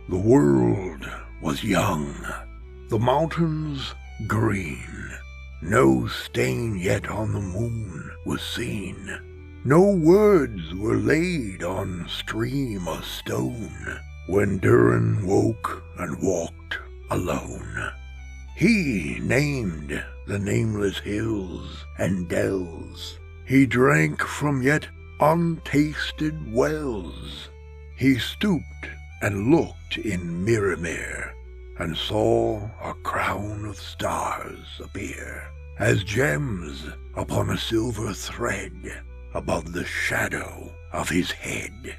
The world was young, the mountains green. No stain yet on the moon was seen. No words were laid on stream or stone when Durin woke and walked alone. He named the nameless hills and dells. He drank from yet untasted wells. He stooped and looked in Mirror and saw a crown of stars appear as gems upon a silver thread above the shadow of his head.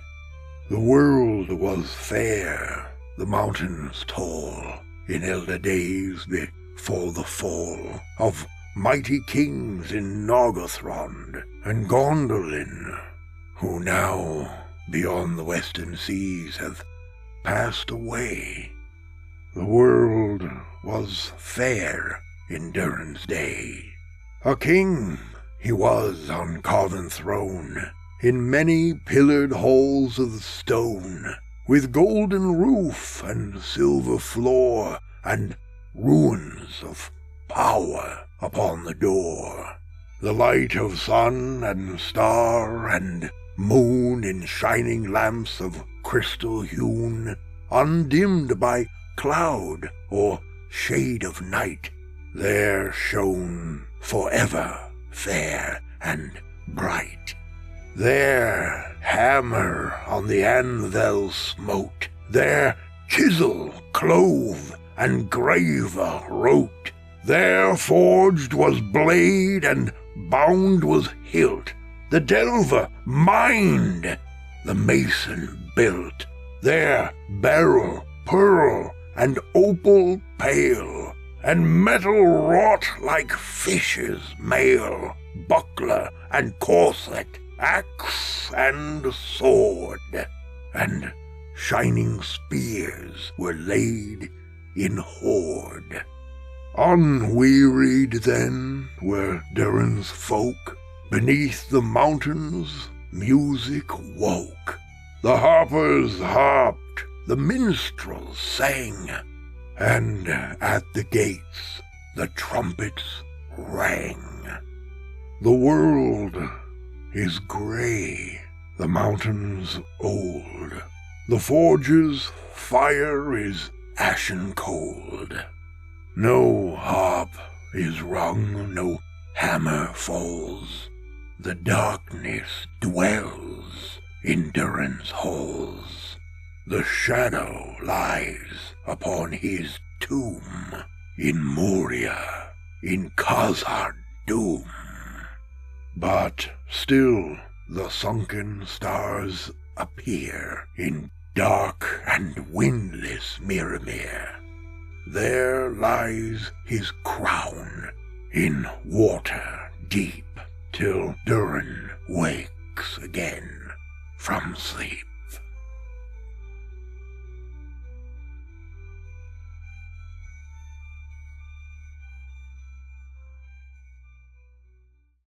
The world was fair, the mountains tall, in elder days before the fall of mighty kings in Nargothrond and Gondolin, who now, beyond the western seas, have passed away. The world was fair in Durin's day. A king he was on carven throne, in many pillared halls of stone, with golden roof and silver floor, and runes of power upon the door. The light of sun and star and moon in shining lamps of crystal hewn, undimmed by cloud or shade of night, there shone forever fair and bright. There hammer on the anvil smote, there chisel clove and graver wrote, there forged was blade and bound was hilt, the delver mined, the mason built, there barrel, pearl, and opal pale, and metal wrought like fish's mail, buckler and corset, axe and sword, and shining spears were laid in hoard. Unwearied then were Durin's folk, beneath the mountains music woke. The harpers harped, the minstrels sang, and at the gates the trumpets rang. The world is gray, the mountains old, the forge's fire is ashen cold. No harp is rung, no hammer falls, the darkness dwells in Durin's halls. The shadow lies upon his tomb, in Moria, in Khazad Dûm. But still the sunken stars appear in dark and windless Mirror. There lies his crown in water deep, till Durin wakes again from sleep.